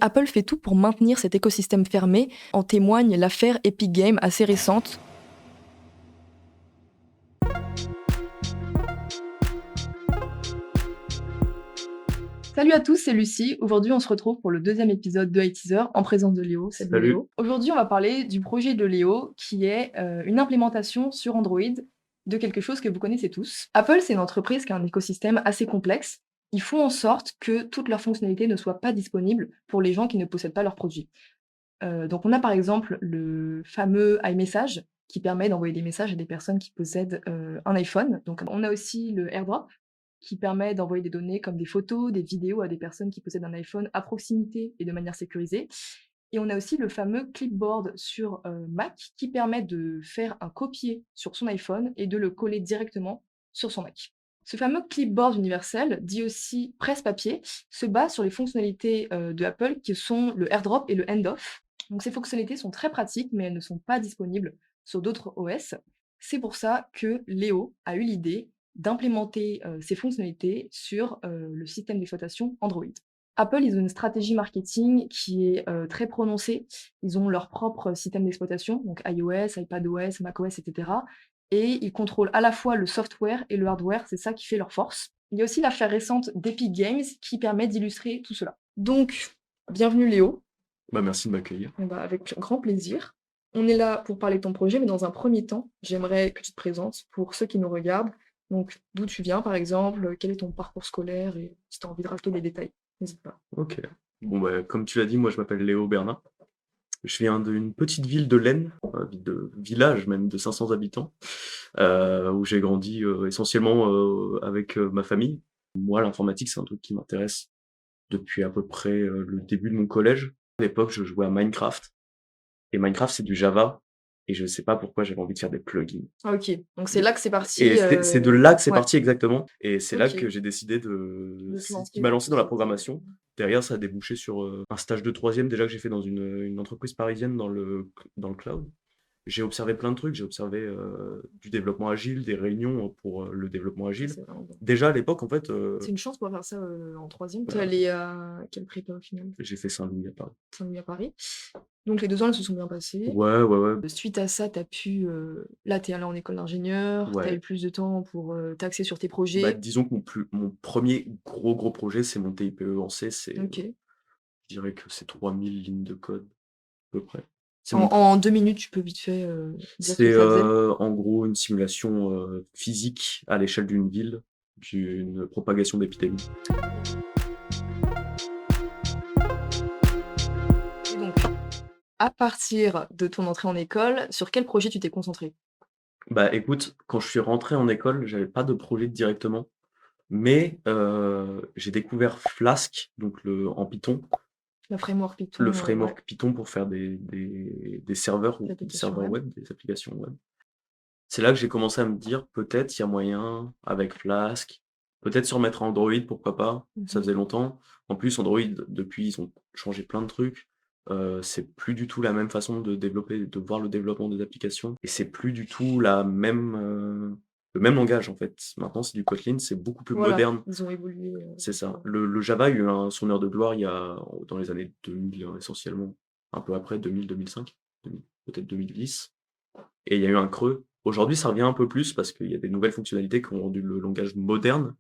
Apple fait tout pour maintenir cet écosystème fermé, en témoigne l'affaire Epic Games assez récente. Salut à tous, c'est Lucie. Aujourd'hui, on se retrouve pour le deuxième épisode de iTeaser en présence de Léo. Salut Salut. Léo. Aujourd'hui, on va parler du projet de Léo qui est une implémentation sur Android de quelque chose que vous connaissez tous. Apple, c'est une entreprise qui a un écosystème assez complexe. Ils font en sorte que toutes leurs fonctionnalités ne soient pas disponibles pour les gens qui ne possèdent pas leurs produits. Donc on a par exemple le fameux iMessage qui permet d'envoyer des messages à des personnes qui possèdent, un iPhone. Donc on a aussi le AirDrop qui permet d'envoyer des données comme des photos, des vidéos à des personnes qui possèdent un iPhone à proximité et de manière sécurisée. Et on a aussi le fameux Clipboard sur, Mac qui permet de faire un copier sur son iPhone et de le coller directement sur son Mac. Ce fameux Clipboard universel, dit aussi presse-papier, se base sur les fonctionnalités, de Apple qui sont le AirDrop et le Handoff. Donc ces fonctionnalités sont très pratiques, mais elles ne sont pas disponibles sur d'autres OS. C'est pour ça que Léo a eu l'idée d'implémenter, ces fonctionnalités sur, le système d'exploitation Android. Apple, ils ont une stratégie marketing qui est, très prononcée. Ils ont leur propre système d'exploitation, donc iOS, iPadOS, macOS et cetera, et ils contrôlent à la fois le software et le hardware, c'est ça qui fait leur force. Il y a aussi l'affaire récente d'Epic Games qui permet d'illustrer tout cela. Donc, bienvenue Léo. Merci de m'accueillir. Eh ben, avec grand plaisir. On est là pour parler de ton projet, mais dans un premier temps, j'aimerais que tu te présentes pour ceux qui nous regardent. Donc, d'où tu viens, par exemple, quel est ton parcours scolaire et si tu as envie de rajouter des détails, n'hésite pas. Ok. Comme tu l'as dit, moi je m'appelle Léo Bernat. Je viens d'une petite ville de l'Aisne, de village même de 500 habitants, où j'ai grandi essentiellement avec ma famille. Moi, l'informatique, c'est un truc qui m'intéresse depuis à peu près le début de mon collège. À l'époque, je jouais à Minecraft. Et Minecraft, c'est du Java. Et je sais pas pourquoi j'avais envie de faire des plugins. Ah OK, donc c'est là que c'est parti, Et c'est de là que c'est ouais, parti exactement. Et c'est là OK, que j'ai décidé de te c'est ce qui lancer m'a dans lancé dans la cette, programmation. Derrière, ça a débouché sur un stage de troisième déjà que j'ai fait dans une entreprise parisienne dans le cloud. J'ai observé plein de trucs. J'ai observé du développement agile, des réunions pour le développement agile. c'est vraiment bien. Déjà à l'époque, en fait, C'est une chance de pouvoir faire ça, en 3e. Tu es bah, allé à quelle prépa au final? j'ai fait Saint-Louis à Paris. Saint-Louis à Paris. Donc les 2 ans, ils se sont bien passés. Ouais, ouais, ouais. Suite à ça, tu as pu, là, tu es allé en école d'ingénieur, tu as eu Ouais. plus de temps pour, t'axer sur tes projets. Disons que mon premier gros projet, c'est mon TIPE en C. OK. Je dirais que c'est 3000 lignes de code, à peu près. C'est En mon en 2 minutes, tu peux vite fait, dire ce que C'est ça faisait? en gros une simulation physique à l'échelle d'une ville, d'une propagation d'épidémie. Et donc, à partir de ton entrée en école, sur quel projet tu t'es concentré? Écoute, quand je suis rentré en école, j'avais pas de projet directement, mais j'ai découvert Flask, donc en Python, Le framework le Python, ouais, framework Python pour faire des serveurs ou des l'application serveurs web. web, des applications web. C'est là que j'ai commencé à me dire: «Peut-être il y a moyen avec Flask, peut-être se remettre à Android, pourquoi pas?» Ça Mmh. faisait longtemps. En plus Android, depuis, ils ont changé plein de trucs. C'est plus du tout la même façon de développer, de voir le développement des applications et c'est plus du tout le même langage, en fait. Maintenant, c'est du Kotlin, c'est beaucoup plus Voilà, moderne. ils ont évolué, C'est ça. ouais. Le Java a eu son heure de gloire dans les années 2000, essentiellement. Un peu après, 2000-2005, peut-être 2010. Et il y a eu un creux. Aujourd'hui, ça revient un peu plus parce qu'il y a des nouvelles fonctionnalités qui ont rendu le langage moderne,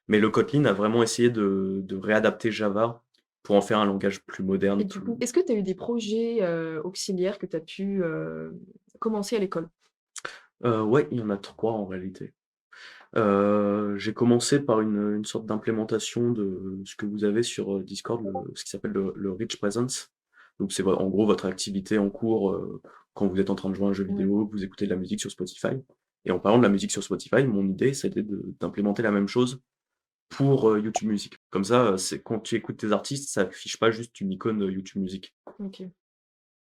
mais le Kotlin a vraiment essayé de réadapter Java pour en faire un langage plus Et moderne, du plus coup, est-ce que tu as eu des projets, auxiliaires que tu as pu, commencer à l'école? ouais, il y en a 3 en réalité. J'ai commencé par une sorte d'implémentation de ce que vous avez sur, Discord, ce qui s'appelle le Rich Presence. Donc c'est en gros votre activité en cours, quand vous êtes en train de jouer à un jeu Ouais. vidéo, que vous écoutez de la musique sur Spotify. Et en parlant de la musique sur Spotify, mon idée, c'était d'implémenter la même chose pour, YouTube Music. Comme ça, c'est quand tu écoutes tes artistes, ça affiche pas juste une icône, YouTube Music. OK.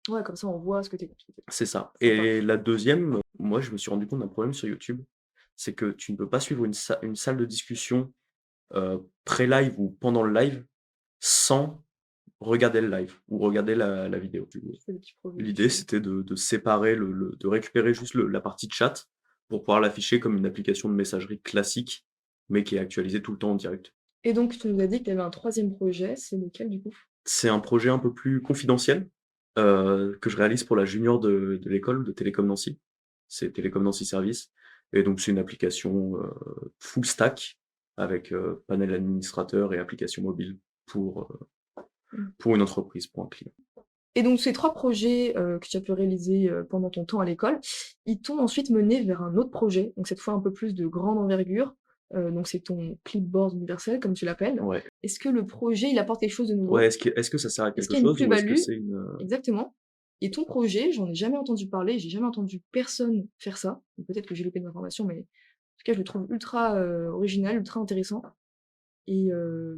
Ouais, comme ça, on voit ce que tu écoutes. C'est ça. Sympa. Et la deuxième, moi, je me suis rendu compte d'un problème sur YouTube, c'est que tu ne peux pas suivre une salle de discussion pré-live ou pendant le live, sans regarder le live ou regarder la vidéo. Tu fais des petits projets L'idée, dessus. c'était de séparer de récupérer juste la partie chat pour pouvoir l'afficher comme une application de messagerie classique, mais qui est actualisée tout le temps en direct. Et donc tu nous as dit que tu avais un 3e projet, c'est lequel du coup? C'est un projet un peu plus confidentiel, que je réalise pour la junior de l'école de Télécom Nancy. C'est Télécom Nancy Service et donc c'est une application, full stack avec, panel administrateur et application mobile Mmh. pour une entreprise, pour un client. Et donc ces 3 projets, que tu as pu réaliser, pendant ton temps à l'école, ils t'ont ensuite mené vers un autre projet, donc cette fois un peu plus de grande envergure, donc c'est ton clipboard universel comme tu l'appelles. Ouais. Est-ce que le projet, il apporte quelque chose de Ouais, nouveau? est-ce que ça sert à Est-ce quelque qu'il y a une chose ou est-ce que plus-value? c'est une. Exactement. Et ton projet, j'en ai jamais entendu parler, j'ai jamais entendu personne faire ça. Donc peut-être que j'ai loupé de l'information, mais en tout cas je le trouve ultra, original, ultra intéressant et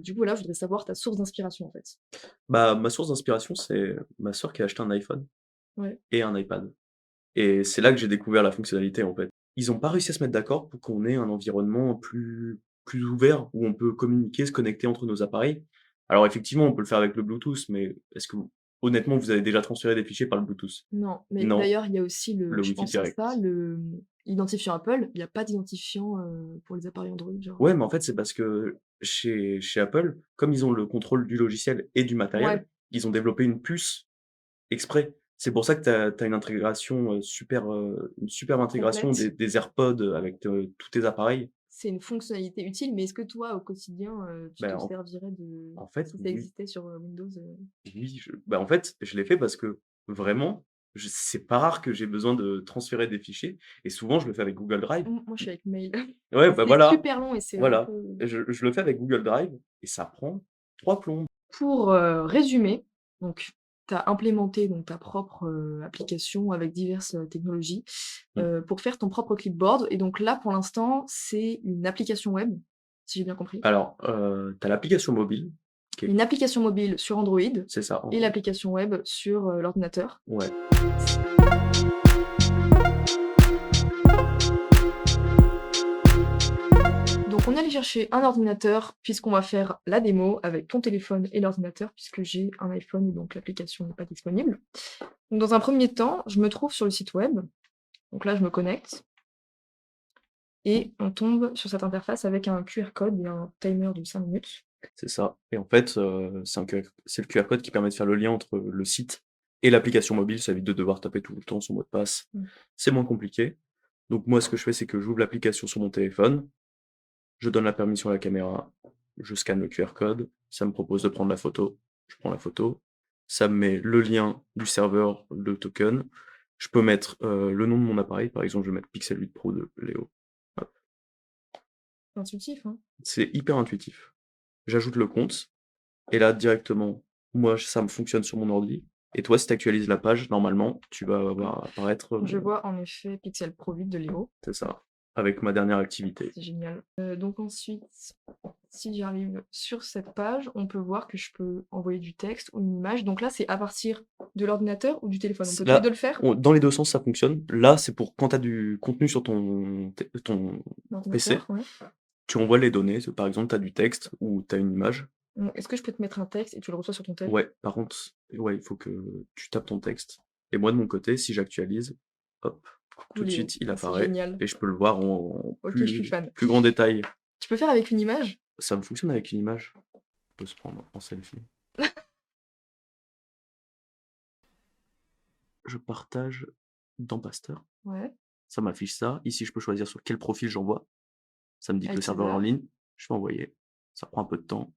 du coup voilà, je voudrais savoir ta source d'inspiration en fait. Bah, ma source d'inspiration, c'est ma sœur qui a acheté un iPhone Ouais. et un iPad et c'est là que j'ai découvert la fonctionnalité, en fait. Ils ont pas réussi à se mettre d'accord pour qu'on ait un environnement plus ouvert où on peut communiquer, se connecter entre nos appareils. Alors effectivement, on peut le faire avec le Bluetooth, mais est-ce que honnêtement, vous avez déjà transféré des fichiers par le Bluetooth? Non, mais Non, d'ailleurs, il y a aussi le je Wi-Fi pense à ça, direct. l'identifiant Apple, il y a pas d'identifiant, pour les appareils Android, genre, Ouais, mais en fait, c'est parce que chez Apple, comme ils ont le contrôle du logiciel et du ouais, matériel, ils ont développé une puce exprès. C'est pour ça que tu as une intégration, une superbe intégration des complète. des AirPods, avec, tous tes appareils. C'est une fonctionnalité utile, mais est-ce que toi, au quotidien, tu Ben te en servirais de en fait, si ça oui, existait sur, Windows, oui, en fait, je l'ai fait parce que vraiment, c'est pas rare que j'ai besoin de transférer des fichiers et souvent je le fais avec Google Drive. Moi, je suis avec Mail. Ouais, bah, C'est voilà, super long et c'est un voilà. peu Et je le fais avec Google Drive et ça prend 3 plombes. pour, résumer, donc tu as implémenté donc ta propre, application avec diverses, technologies, Mmh. pour faire ton propre clipboard et donc là, pour l'instant, c'est une application web, si j'ai bien compris? Alors, tu as l'application mobile qui est Une application mobile sur Android c'est ça, et Android. l'application web sur, l'ordinateur. Ouais, Donc on est allé chercher un ordinateur puisqu'on va faire la démo avec ton téléphone et l'ordinateur puisque j'ai un iPhone et donc l'application n'est pas disponible. Donc dans un premier temps, je me trouve sur le site web, donc là je me connecte et on tombe sur cette interface avec un QR code et un timer de 5 minutes. c'est ça et en fait, c'est le QR code qui permet de faire le lien entre le site et l'application mobile. Ça évite de devoir taper tout le temps son mot de passe. Mmh. C'est moins compliqué. Donc moi, ce que je fais, c'est que j'ouvre l'application sur mon téléphone, je donne la permission à la caméra, je scanne le QR code, ça me propose de prendre la photo, je prends la photo, ça me met le lien du serveur, le token. Je peux mettre, le nom de mon appareil, par exemple, je vais mettre Pixel 8 Pro de Léo. Hop, Intuitif, hein? c'est hyper intuitif. J'ajoute le compte et là directement, moi ça me fonctionne sur mon ordi et toi si tu actualises la page, normalement, tu vas voir apparaître, Je vois en effet Pixel Pro 8 de Lego. c'est ça, avec ma dernière activité. C'est génial. Donc ensuite, si j'arrive sur cette page, on peut voir que je peux envoyer du texte ou une image. Donc là, c'est à partir de l'ordinateur ou du téléphone? On C peut tous les 2 là, le faire? on dans les 2 sens ça fonctionne. Là, c'est pour quand tu as du contenu sur ton PC, L'ordinateur, ouais. tu envoies les données, par exemple, tu as du texte ou tu as une image. Est-ce que je peux te mettre un texte et tu le reçois sur ton tel? Ouais, par contre, ouais, il faut que tu tapes ton texte et moi de mon côté, si j'actualise, hop, tout Coucou de Léo. suite il Ah, c'est apparaît génial. et je peux le voir en OK, je suis fan. plus grand détail. Tu peux faire avec une image? Ça me fonctionne avec une image. On peut se prendre en selfie. Je partage dans Pasteur, Ouais, ça m'affiche ça. Ici, je peux choisir sur quel profil j'envoie. Ça me dit que le avec serveur est en César. ligne, je fais envoyer. Ça prend un peu de temps.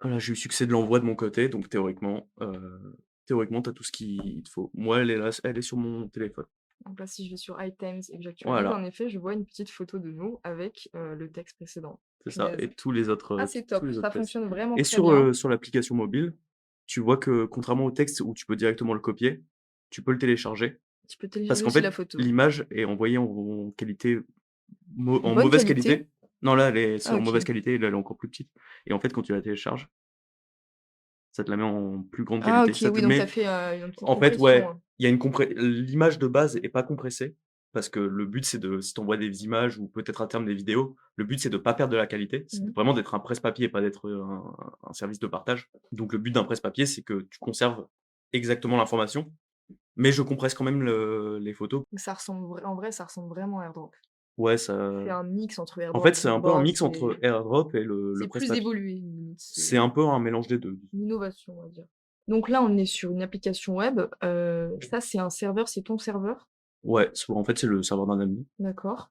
Voilà, j'ai eu succès de l'envoi de mon côté, donc théoriquement, tu as tout ce qu'il te faut. Moi, elle est là, elle est sur mon téléphone. Donc là, si je vais sur Items et que j'actualise, en Voilà, effet, je vois une petite photo de nous avec, le texte précédent. c'est ça Punaise. et tous les Ah, autres, c'est tous top, les ça autres tests fonctionne vraiment et très bien. sur l'application mobile, tu vois que contrairement au texte où tu peux directement le copier, tu peux le télécharger Tu peux parce télécharger qu'en aussi la fait, photo. l'image est envoyée en qualité en Bonne mauvaise qualité? qualité. Non, là, elle est c'est Ah en OK. mauvaise qualité, là, elle est encore plus petite et en fait, quand tu la télécharges, ça te la met en plus grande Ah qualité. OK, Ça te oui, donc tu met as fait, une petite En fait, compression, ouais, hein. il y a une l'image de base est pas compressée parce que le but, c'est de si tu envoies des images ou peut-être à terme des vidéos, le but, c'est de pas perdre de la qualité. C'est Mmh. vraiment d'être un presse-papier et pas d'être, un service de partage. Donc le but d'un presse-papier, c'est que tu conserves exactement l'information, mais je compresse quand même les photos. Ça ressemble vrai en vrai, ça ressemble vraiment à AirDrop. Ouais, C'est ça un mix entre en fait, AirDrop, c'est un peu un Flipboard, mix entre AirDrop et le c'est plus presse-papier. évolué limite, C'est un peu un mélange des 2. une innovation, on va dire. Donc là, on est sur une application web, ça c'est un serveur, c'est ton serveur? Ouais, en fait, c'est le serveur d'un ami. D'accord.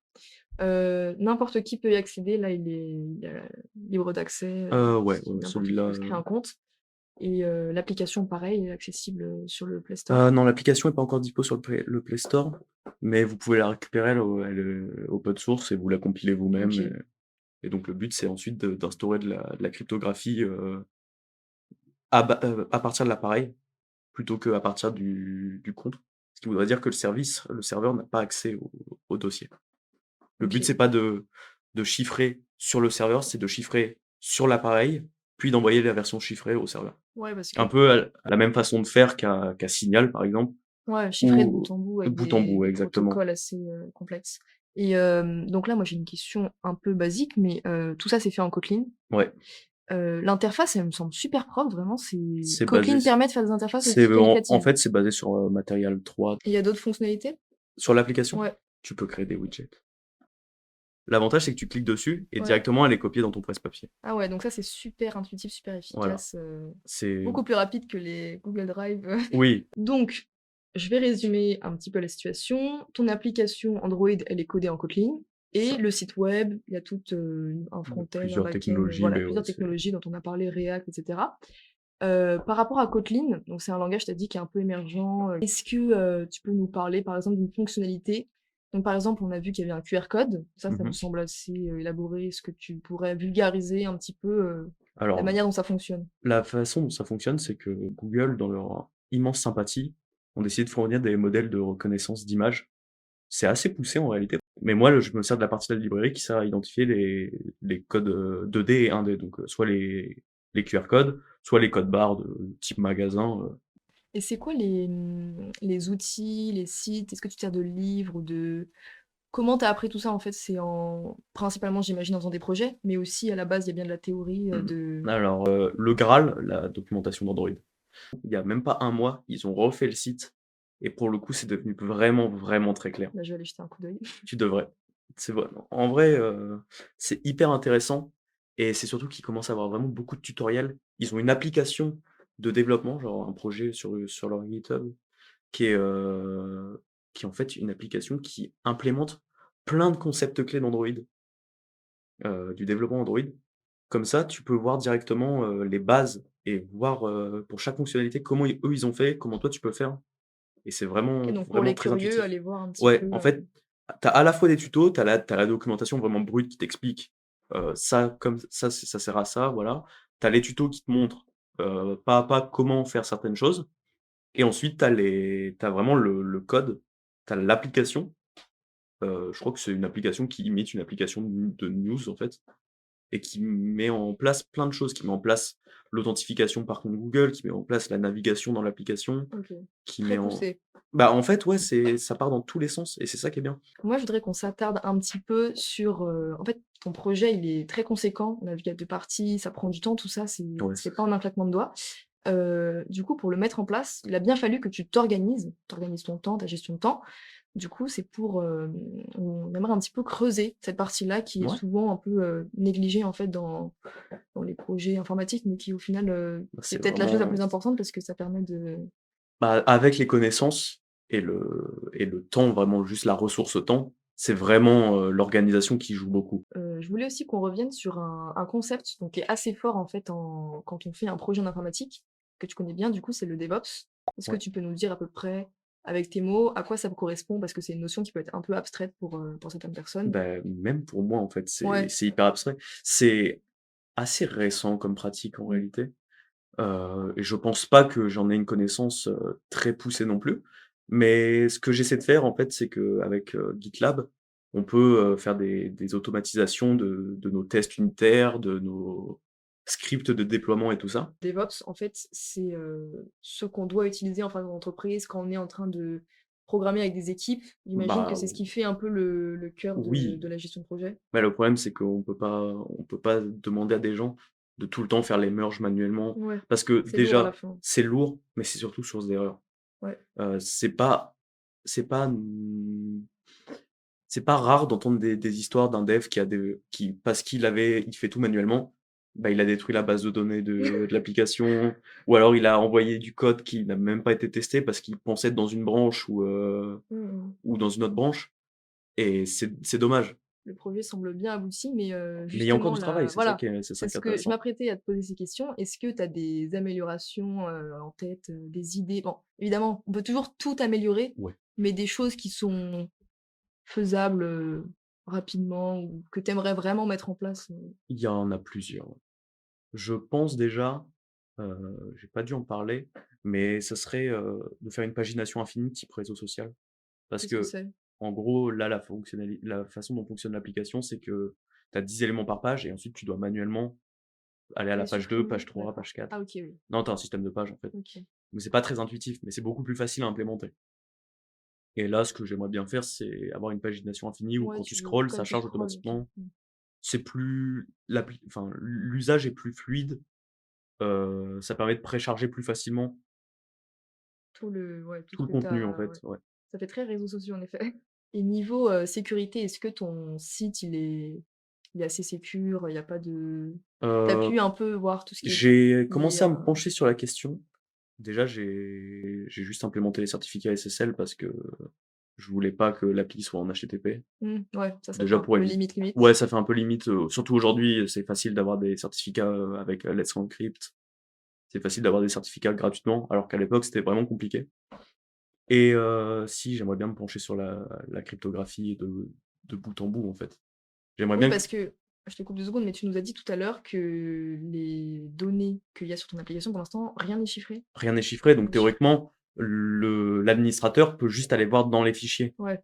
N'importe qui peut y accéder, là il est libre d'accès, Ouais, ouais, n'importe qui celui-là, peut se créer un compte et l'application pareil est accessible, sur le Play Store? non, l'application est pas encore dispo sur le Play Store, mais vous pouvez la récupérer, elle est open source et vous la compilez vous-même OK. et donc le but, c'est ensuite d'instaurer de la cryptographie, à partir de l'appareil, plutôt qu'à partir du compte. Ce qui voudrait dire que le serveur n'a pas accès au dossier. Le but, OK. c'est pas de chiffrer sur le serveur, c'est de chiffrer sur l'appareil, puis d'envoyer la version chiffrée au serveur. Ouais, parce que Un peu à la même façon de faire qu'à Signal, par exemple, ouais, chiffré de bout ou en bout avec bout en bout, des exactement. protocoles assez, complexes et donc là, moi, j'ai une question un peu basique, mais tout ça, c'est fait en Kotlin. Ouais, L'interface, elle me semble super propre, vraiment, c'est basé Kotlin s permet de faire des interfaces c'est aussi en qualitatives fait, c'est basé sur, Material 3. et il y a d'autres fonctionnalités? Sur l'application, Ouais, tu peux créer des widgets. L'avantage, c'est que tu cliques dessus et ouais. directement, elle est copiée dans ton presse-papier. Ah ouais, donc ça, c'est super intuitif, super Voilà, efficace, c'est beaucoup plus rapide que les Google Drive. oui, Donc, je vais résumer un petit peu la situation. Ton application Android, elle est codée en Kotlin c'est et ça. le site web, il y a tout, un front-end, un Plusieurs back-end, technologies, voilà, mais ouais, plusieurs technologies dont on a parlé, React et cetera. Par rapport à Kotlin, donc c'est un langage, tu as dit, qui est un peu émergent, est-ce que, tu peux nous parler, par exemple, d'une fonctionnalité? Donc, par exemple, on a vu qu'il y avait un QR code, ça me mmh semble assez, élaboré. Est-ce que tu pourrais vulgariser un petit peu, la Alors, manière dont ça fonctionne? la façon dont ça fonctionne, c'est que Google, dans leur immense sympathie, ont décidé de fournir des modèles de reconnaissance d'images. C'est assez poussé en réalité, mais moi, je me sers de la partie de la librairie qui sert à identifier les codes, 2D et 1D, donc soit les QR codes, soit les codes barres de type magasin, Et c'est quoi les, les outils, les sites? Est-ce que tu te sers de livres ou de comment tu as appris tout ça, en fait? C'est en principalement, j'imagine, en faisant des projets, mais aussi à la base, il y a bien de la théorie, mmh. de Alors, le Graal, la documentation d'Android. Il y a même pas un mois, ils ont refait le site et pour le coup, c'est devenu vraiment, vraiment très clair. bah, je vais aller jeter un coup d'œil. Tu devrais. C'est vrai. En vrai, c'est hyper intéressant et c'est surtout qu'ils commencent à avoir vraiment beaucoup de tutoriels. Ils ont une application de développement, genre un projet sur leur GitHub qui est, qui est en fait une application qui implémente plein de concepts clés d'Android, du développement Android. Comme ça, tu peux voir directement, les bases et voir, pour chaque fonctionnalité comment ils ont fait, comment toi tu peux faire et c'est OK, vraiment, donc pour vraiment les très curieux, intuitif. allez voir un petit Ouais, peu, en fait, tu as à la fois des tutos, tu as la documentation vraiment brute qui t'explique, ça comme ça, ça sert à ça, voilà. Tu as les tutos qui te montrent, pas à pas comment faire certaines choses et ensuite tu as vraiment le code, tu as l'application, je crois que c'est une application qui imite une application de news, en fait et qui met en place plein de choses, qui met en place l'authentification par compte Google, qui met en place la navigation dans l'application, OK. qui Très met en poussé. bah, en fait, ouais, ça part dans tous les sens et c'est ça qui est bien. Moi, je voudrais qu'on s'attarde un petit peu sur, en fait, ton projet, il est très conséquent. On a vu qu'il y a 2 parties, ça prend du temps, tout ça, Ouais, c'est pas en un claquement de doigts. Du coup, pour le mettre en place, il a bien fallu que tu t'organises ton temps, ta gestion de temps. Du coup, c'est pour, on aimerait un petit peu creuser cette partie-là qui est ouais, souvent un peu, négligée, en fait, dans les projets informatiques, mais qui, au final, bah, c'est c'est peut-être la chose la vraiment plus importante parce que ça permet de bah, avec les connaissances et le temps, vraiment juste la ressource temps, c'est vraiment, l'organisation qui joue beaucoup. Je voulais aussi qu'on revienne sur un concept donc qui est assez fort en fait quand on fait un projet en informatique, que tu connais bien du coup, c'est le DevOps. Est-ce que Ouais. tu peux nous dire à peu près, avec tes mots, à quoi ça correspond? Parce que c'est une notion qui peut être un peu abstraite pour certaines personnes. Bah, même pour moi, en fait, c'est Ouais. c'est hyper abstrait. C'est assez récent comme pratique en Mmh. réalité. Et je pense pas que j'en ai une connaissance, très poussée non plus. Mais ce que j'essaie de faire, en fait, c'est qu'avec, GitLab, on peut, faire des automatisations de nos tests unitaires, de nos scripts de déploiement et tout ça. DevOps, en fait, c'est, ce qu'on doit utiliser en fin d'entreprise quand on est en train de programmer avec des équipes. J'imagine que Bah, c'est ce qui fait un peu le cœur oui, de la gestion de projet? mais le problème, c'est qu'on peut pas demander à des gens de tout le temps faire les merges manuellement. Ouais, Parce que c'est lourd à la déjà, fin. c'est lourd, mais c'est surtout source d'erreur. Ouais. C'est pas, mmh c'est pas rare d'entendre des histoires d'un dev qui parce il fait tout manuellement, bah, il a détruit la base de données de l'application, ou alors il a envoyé du code qui n'a même pas été testé parce qu'il pensait être dans une branche Mmh mh. ou dans une autre branche, et c'est dommage. Le projet semble bien abouti, mais Mais il y a encore justement du travail, là voilà, c'est ça c'est qui est ce que je intéressant. m'apprêtais à te poser ces questions. Est-ce que tu as des améliorations, en tête, des idées? Bon, évidemment, on peut toujours tout améliorer, Ouais. mais des choses qui sont faisables, rapidement ou que tu aimerais vraiment mettre en place, Il y en a plusieurs, ouais. Je pense déjà, j'ai pas dû en parler, mais ça serait, de faire une pagination infinie type réseau social. Parce qu'est-ce que que, c'est? en gros, là, la façon dont fonctionne l'application, c'est que tu as 10 éléments par page et ensuite tu dois manuellement aller à la Les page 2, supprimer? page 3, D'accord. page 4. Ah OK, oui. Non, tu as un système de pages, en fait. OK. Mais c'est pas très intuitif, mais c'est beaucoup plus facile à implémenter. Et là, ce que j'aimerais bien faire, c'est avoir une pagination infinie où Ouais, quand tu tu veux scrolles, comme ça tu charge scrolles, OK. automatiquement. Mmh. C'est plus l'usage est plus fluide, ça permet de précharger plus facilement Tout le ouais, tout tout ce le que tu contenu, en as fait, ouais. ouais. Ça fait très réseaux sociaux en effet. Et niveau, sécurité, est-ce que ton site il est assez sécure? Il y a pas de tu as Heu, pu un peu voir tout ce qui est j'ai lié commencé à à me pencher sur la question. Déjà, j'ai juste implémenté les certificats SSL parce que je voulais pas que l'appli soit en HTTP. ouais, ça fait Déjà un pour peu éviter. limite, limite. Ouais, ça fait un peu limite, surtout aujourd'hui, c'est facile d'avoir des certificats, avec, Let's Encrypt. C'est facile d'avoir des certificats gratuitement, alors qu'à l'époque, c'était vraiment compliqué. Et si, j'aimerais bien me pencher sur la cryptographie de bout en bout, en fait. J'aimerais Oui, bien que parce que je te coupe 2 secondes, mais tu nous as dit tout à l'heure que les données qu'il y a sur ton application, pour l'instant, rien n'est chiffré? rien n'est chiffré, donc Bien sûr. théoriquement, l'administrateur peut juste aller voir dans les fichiers. Ouais.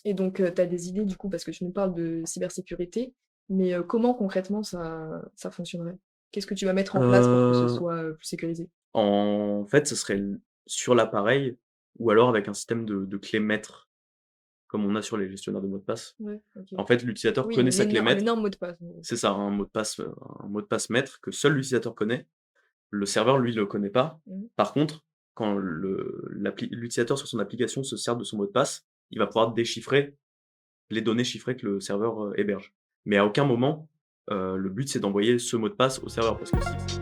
Et donc, tu as des idées du coup, parce que tu nous parles de cybersécurité, mais, comment concrètement ça fonctionnerait? Qu'est-ce que tu vas mettre en place pour que ce Heu soit, plus sécurisé? En fait, ce serait sur l'appareil ou alors avec un système de clé maître, comme on a sur les gestionnaires de mots de passe. Ouais, OK. En fait, l'utilisateur Oui, connaît sa clé un maître, énorme mot de passe, en gros. c'est ça, un mot de passe maître que seul l'utilisateur connaît. Le serveur, lui, le connaît pas. Mmh. Par contre, quand l'utilisateur sur son application se sert de son mot de passe, il va pouvoir déchiffrer les données chiffrées que le serveur, héberge. Mais à aucun moment, le but, c'est d'envoyer ce mot de passe au serveur parce que si.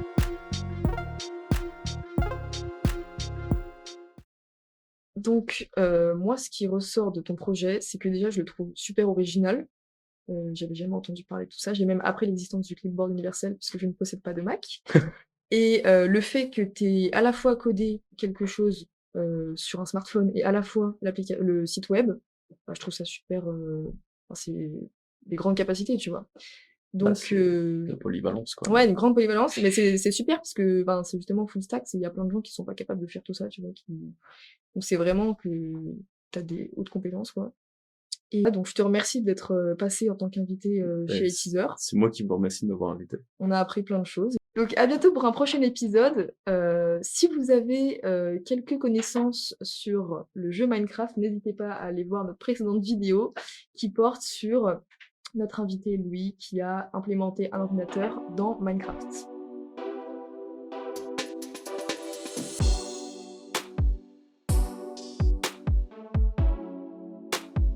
Donc, moi, ce qui ressort de ton projet, c'est que déjà, je le trouve super original. J'avais jamais entendu parler de tout ça. J'ai même appris l'existence du clipboard universel puisque je ne possède pas de Mac. Et le fait que tu aies à la fois codé quelque chose, sur un smartphone et à la fois le site web, bah, je trouve ça super, enfin, c'est des grandes capacités, tu vois? Bah, Donc c'est la polyvalence, quoi. ouais, une grande polyvalence, mais c'est super parce que, ben, c'est justement full stack, il y a plein de gens qui sont pas capables de faire tout ça, tu vois? Donc c'est vraiment que tu as des hautes compétences, quoi. Et donc je te remercie d'être, passé en tant qu'invité, Beh, chez Teaser. c'est moi qui vous remercie de m'avoir invité. On a appris plein de choses. Donc à bientôt pour un prochain épisode. Si vous avez, quelques connaissances sur le jeu Minecraft, n'hésitez pas à aller voir notre précédente vidéo qui porte sur notre invité Louis qui a implémenté un ordinateur dans Minecraft.